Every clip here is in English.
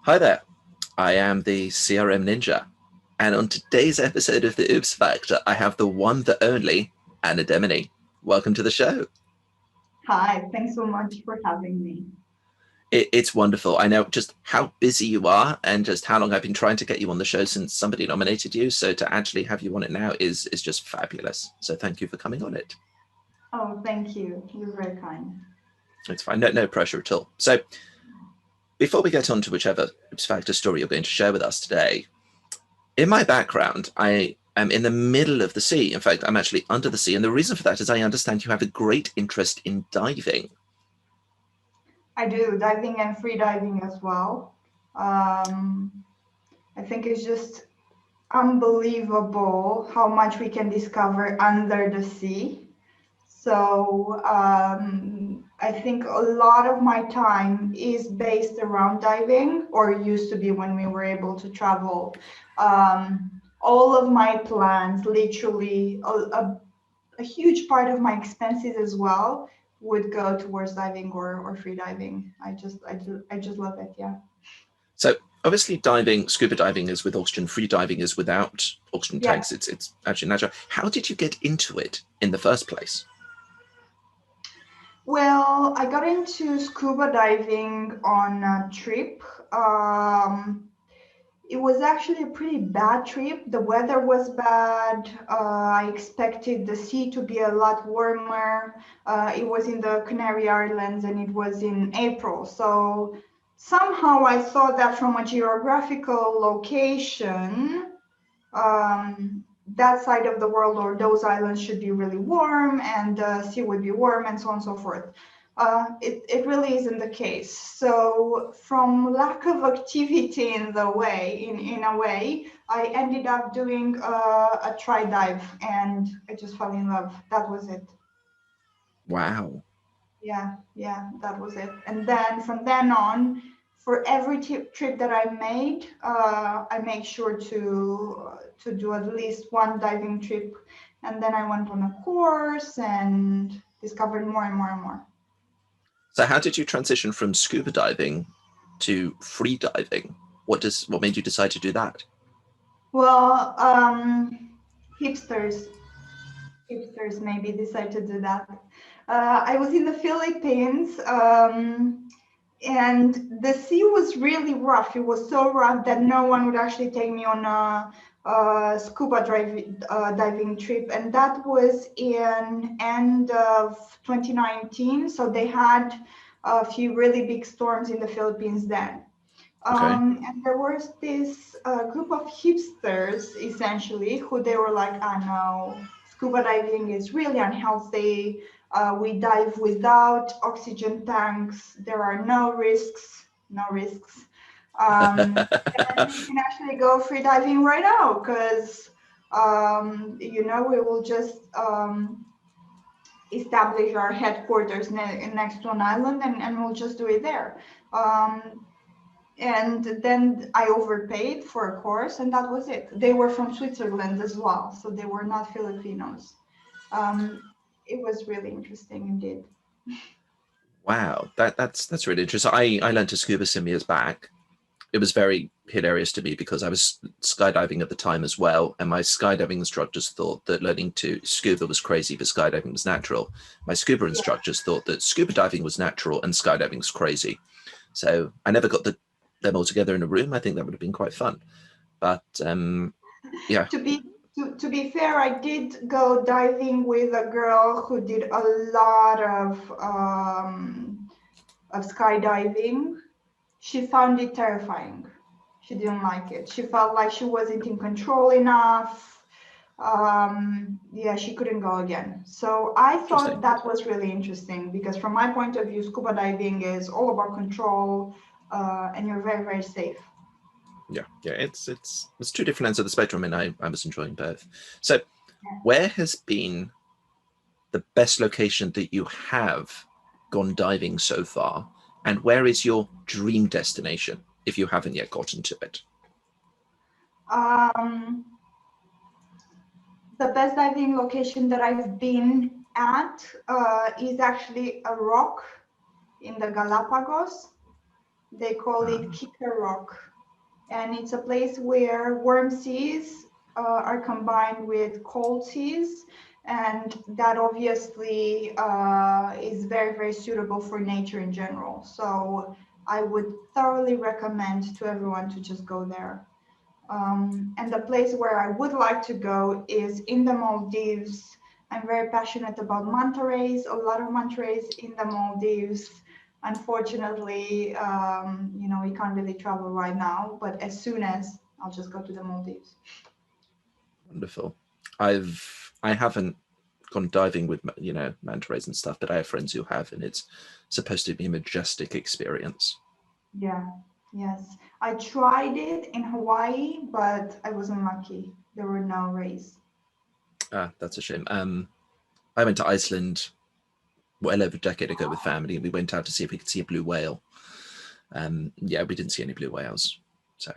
Hi there, I am the CRM Ninja, and on today's episode of the Oops Factor, I have the one, the only, Anna Demeny. Welcome to the show. Hi, thanks so much for having me. It's wonderful. I know just how busy you are and just how long I've been trying to get you on the show since somebody nominated you. So to actually have you on it now is just fabulous. So thank you for coming on it. Oh, thank you. You're very kind. It's fine. No pressure at all. So before we get on to whichever Oops Factor story you're going to share with us today, in my background, I am in the middle of the sea. In fact, I'm actually under the sea. And the reason for that is I understand you have a great interest in diving. I do diving and free diving as well. I think it's just unbelievable how much we can discover under the sea. So I think a lot of my time is based around diving, or used to be when we were able to travel. All of my plans, literally a huge part of my expenses as well, would go towards diving or free diving. I just love it. Yeah. So obviously diving, scuba diving is with oxygen, free diving is without oxygen Yeah. tanks. It's actually natural. How did you get into it in the first place? Well, I got into scuba diving on a trip. It was actually a pretty bad trip. The weather was bad. I expected the sea to be a lot warmer. It was in the Canary Islands and it was in April. So somehow I thought that from a geographical location, that side of the world or those islands should be really warm and the sea would be warm and so on and so forth. It really isn't the case. So from lack of activity in a way, I ended up doing a try dive and I just fell in love. That was it. Wow. Yeah, that was it. And then from then on, for every trip that I made, I make sure to do at least one diving trip. And then I went on a course and discovered more and more and more. So how did you transition from scuba diving to free diving? What made you decide to do that? Well, hipsters, hipsters maybe decide to do that. I was in the Philippines. And the sea was really rough. It was so rough that no one would actually take me on a scuba diving trip, and that was in end of 2019. So they had a few really big storms in the Philippines then. Okay. And there was this group of hipsters, essentially, who they were like, I know scuba diving is really unhealthy. We dive without oxygen tanks. There are no risks, no risks. And we can actually go free diving right now because, we will just establish our headquarters next to an island and we'll just do it there. And then I overpaid for a course, and that was it. They were from Switzerland as well, so they were not Filipinos. Um, it was really interesting indeed. Wow. That's really interesting. I learned to scuba some years back. It was very hilarious to me because I was skydiving at the time as well, and my skydiving instructors thought that learning to scuba was crazy, but skydiving was natural. My scuba Yeah. instructors thought that scuba diving was natural and skydiving was crazy. So I never got them all together in a room. I think that would have been quite fun. But yeah, To be to be fair, I did go diving with a girl who did a lot of skydiving. She found it terrifying. She didn't like it. She felt like she wasn't in control enough. Yeah, she couldn't go again. So I thought interesting. that was really interesting because from my point of view, scuba diving is all about control, and you're very, very safe. Yeah. It's two different ends of the spectrum, and I was enjoying both. So, where has been the best location that you have gone diving so far, and where is your dream destination if you haven't yet gotten to it? Um, the best diving location that I've been at is actually a rock in the Galapagos. They call it Kicker Rock. And it's a place where warm seas are combined with cold seas. And that obviously is very, very suitable for nature in general. So I would thoroughly recommend to everyone to just go there. And the place where I would like to go is in the Maldives. I'm very passionate about manta rays, a lot of manta rays in the Maldives. Unfortunately, we can't really travel right now, but as soon as I'll just go to the Maldives. Wonderful. I haven't gone diving with manta rays and stuff, but I have friends who have, and it's supposed to be a majestic experience. Yeah. Yes. I tried it in Hawaii, but I wasn't lucky. There were no rays. That's a shame. I went to Iceland well over a decade ago with family. We went out to see if we could see a blue whale. Yeah, we didn't see any blue whales. So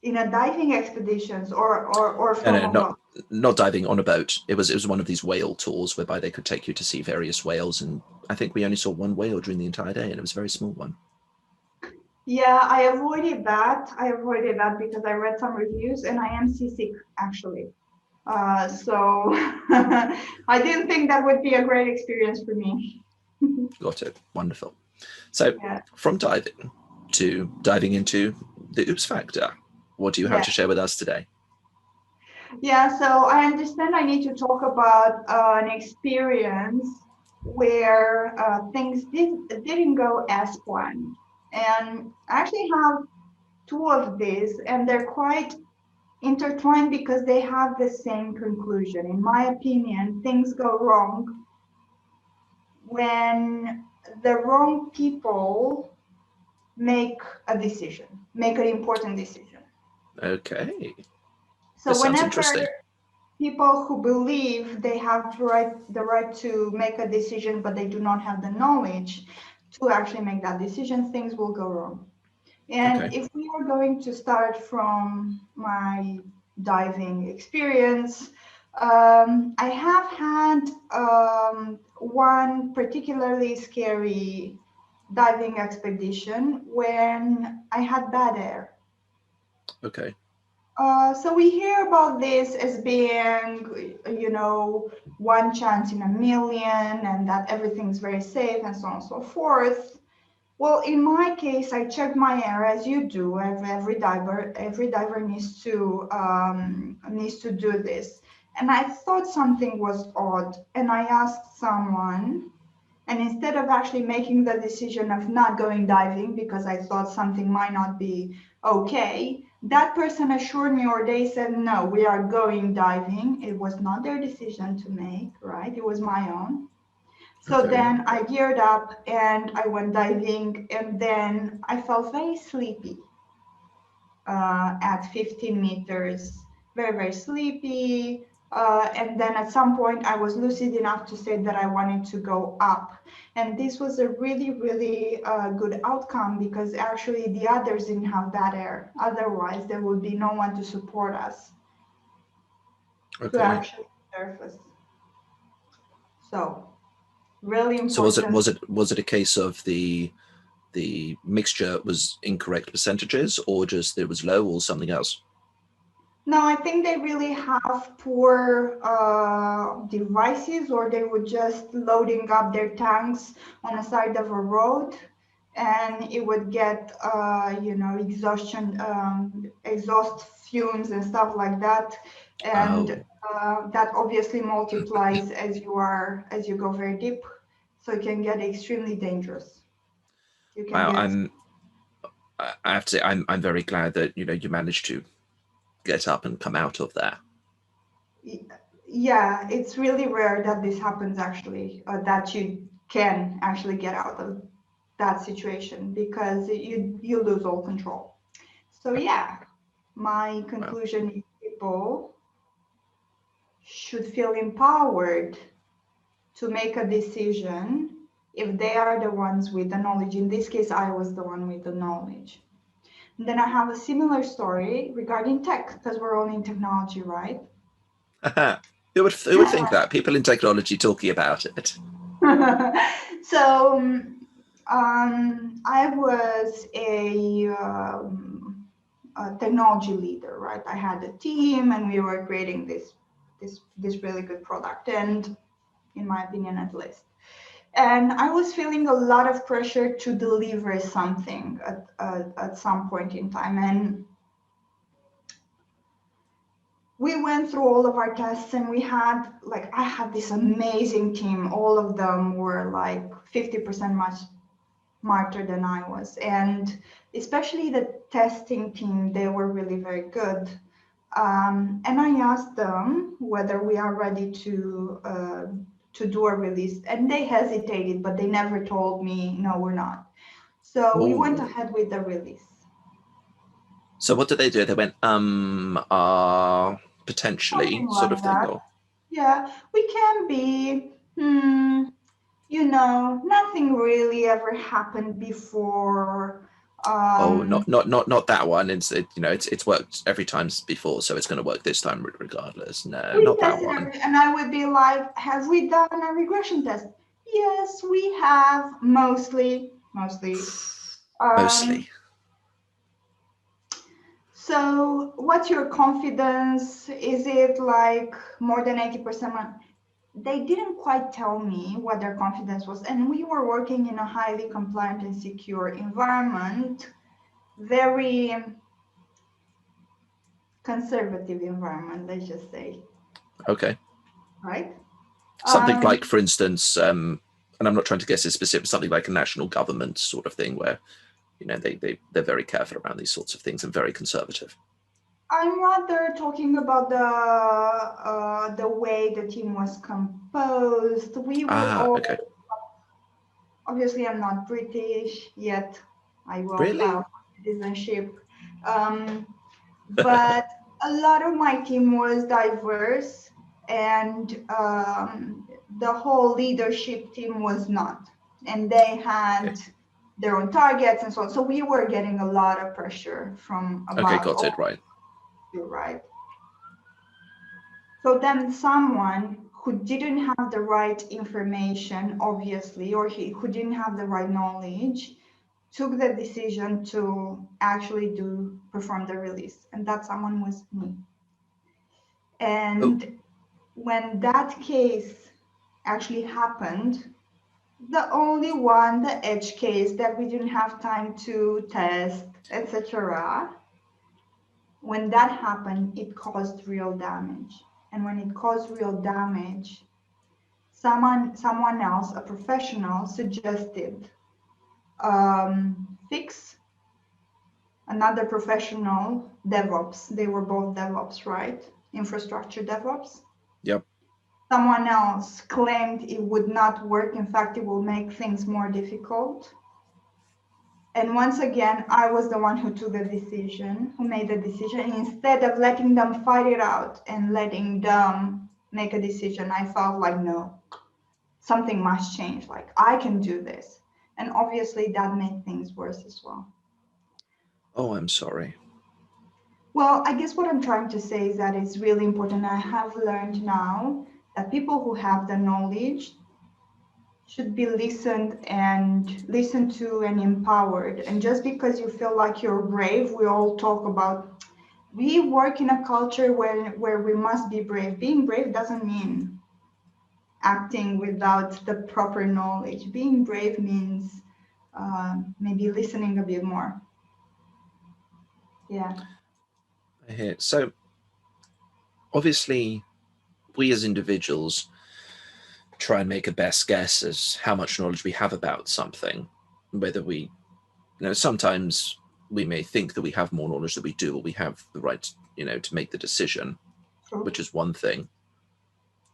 In a diving expeditions or from a boat? Not diving, on a boat. It was one of these whale tours whereby they could take you to see various whales, and I think we only saw one whale during the entire day, and it was a very small one. Yeah, I avoided that. Because I read some reviews and I am seasick actually. So I didn't think that would be a great experience for me. Got it. Wonderful. So Yeah. from diving to diving into the oops factor, what do you have to share with us today? Yeah, so I understand I need to talk about an experience where things didn't go as planned. And I actually have two of these, and they're quite intertwined because they have the same conclusion. In my opinion, things go wrong when the wrong people make make an important decision. Okay. So This sounds whenever interesting. people who believe they have the right to make a decision, but they do not have the knowledge to actually make that decision, things will go wrong. And Okay. if we are going to start from my diving experience, I have had one particularly scary diving expedition when I had bad air. Okay. So we hear about this as being, one chance in a million and that everything's very safe and so on and so forth. Well, in my case, I checked my air as you do. Every diver needs to do this. And I thought something was odd. And I asked someone, and instead of actually making the decision of not going diving because I thought something might not be okay, that person assured me, or they said, no, we are going diving. It was not their decision to make, right? It was my own. So Okay. then I geared up and I went diving, and then I felt very sleepy at 15 meters, very, very sleepy. And then at some point I was lucid enough to say that I wanted to go up. And this was a really, really good outcome because actually the others didn't have that air. Otherwise, there would be no one to support us to Okay. actually surface. So really So important. was it a case of the mixture was incorrect percentages, or just it was low, or something else? No, I think they really have poor devices, or they were just loading up their tanks on the side of a road, and it would get, exhaustion, exhaust fumes and stuff like that, and Oh, that obviously multiplies as you go very deep, so it can get extremely dangerous. You can wow. get. I have to say I'm very glad that you managed to get up and come out of there. Yeah, it's really rare that this happens actually, that you can actually get out of that situation because you lose all control. So yeah, my Wow. conclusion is people should feel empowered to make a decision if they are the ones with the knowledge. In this case, I was the one with the knowledge. And then I have a similar story regarding tech because we're all in technology, right? Who would think that people in technology talking about it? So I was a technology leader, right? I had a team, and we were creating this really good product, and in my opinion, at least. And I was feeling a lot of pressure to deliver something at some point in time. And we went through all of our tests, and I had this amazing team. All of them were like 50% much smarter than I was. And especially the testing team, they were really very good. And I asked them whether we are ready to do a release, and they hesitated, but they never told me, no, we're not. So we went Oh. ahead with the release. So what did they do? They went, potentially Something sort like of thing, that. or? Yeah, we can be, nothing really ever happened before. Oh, not that one. It's worked every time before, so it's going to work this time regardless. No, We not that tested one. everything, and I would be like, have we done a regression test? Yes, we have, mostly. Mostly. So what's your confidence? Is it like more than 80%? They didn't quite tell me what their confidence was. And we were working in a highly compliant and secure environment, very conservative environment, let's just say. Okay. Right? Something like, for instance, and I'm not trying to guess a specific, something like a national government sort of thing where, they're very careful around these sorts of things and very conservative. I'm rather talking about the way the team was composed. We were all, Okay. obviously I'm not British yet. I will Really? file for citizenship. But a lot of my team was diverse, and the whole leadership team was not. And they had their own targets and so on. So we were getting a lot of pressure from above. Okay, got it, right. You're right. So then someone who didn't have the right information, obviously, or who didn't have the right knowledge, took the decision to actually perform the release. And that someone was me. And when that case actually happened, the only one, the edge case that we didn't have time to test, etc., when that happened, it caused real damage. And when it caused real damage, someone else, a professional, suggested fix. Another professional, DevOps, they were both DevOps, right? Infrastructure DevOps. Yep. Someone else claimed it would not work. In fact, it will make things more difficult. And once again, I was the one who took the decision, who made the decision. Instead of letting them fight it out and letting them make a decision, I felt like, no, something must change. Like, I can do this. And obviously that made things worse as well. Oh, I'm sorry. Well, I guess what I'm trying to say is that it's really important. I have learned now that people who have the knowledge should be listened to and empowered. And just because you feel like you're brave, we all talk about, we work in a culture where we must be brave. Being brave doesn't mean acting without the proper knowledge. Being brave means maybe listening a bit more. Yeah. I hear. So obviously we as individuals try and make a best guess as how much knowledge we have about something, whether we, sometimes we may think that we have more knowledge than we do, or we have the right, to make the decision, which is one thing.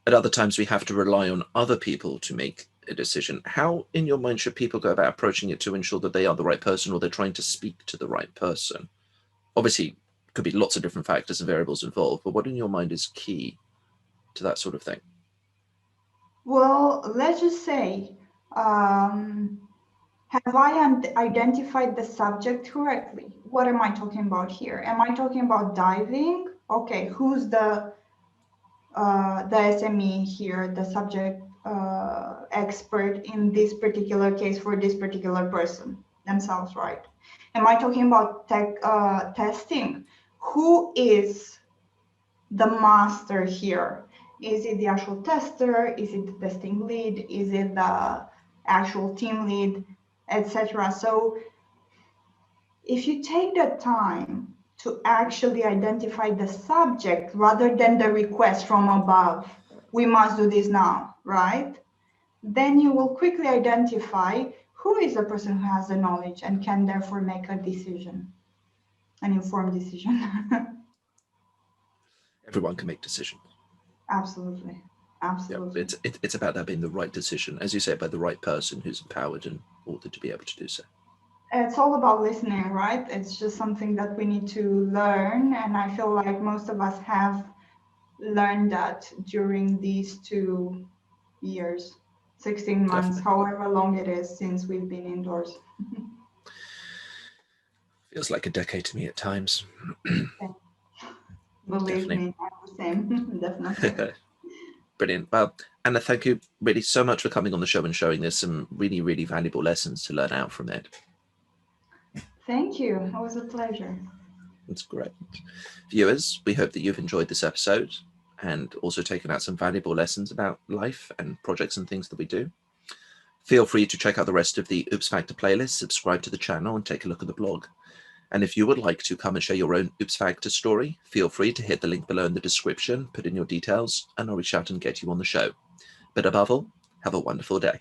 At other times we have to rely on other people to make a decision. How, in your mind, should people go about approaching it to ensure that they are the right person, or they're trying to speak to the right person? Obviously, could be lots of different factors and variables involved, but what in your mind is key to that sort of thing? Well, let's just say, have I identified the subject correctly? What am I talking about here? Am I talking about diving? Okay, who's the SME here, the subject expert in this particular case for this particular person themselves, right? Am I talking about testing? Who is the master here? Is it the actual tester? Is it the testing lead? Is it the actual team lead, etc.? So if you take the time to actually identify the subject rather than the request from above, we must do this now, right? Then you will quickly identify who is the person who has the knowledge and can therefore make a decision, an informed decision. Everyone can make decisions. Absolutely. Absolutely. Yeah, it's about that being the right decision, as you say, by the right person who's empowered and ordered to be able to do so. It's all about listening, right? It's just something that we need to learn. And I feel like most of us have learned that during these 2 years, 16 months, Definitely. however long it is since we've been indoors. Feels like a decade to me at times. Believe Definitely. me, I'm the same, definitely. Brilliant. Well, Anna, thank you really so much for coming on the show and showing us some really, really valuable lessons to learn out from it. Thank you. It was a pleasure. That's great. Viewers, we hope that you've enjoyed this episode and also taken out some valuable lessons about life and projects and things that we do. Feel free to check out the rest of the Oops Factor playlist, subscribe to the channel, and take a look at the blog. And if you would like to come and share your own Oops Factor story, feel free to hit the link below in the description, put in your details, and I'll reach out and get you on the show. But above all, have a wonderful day.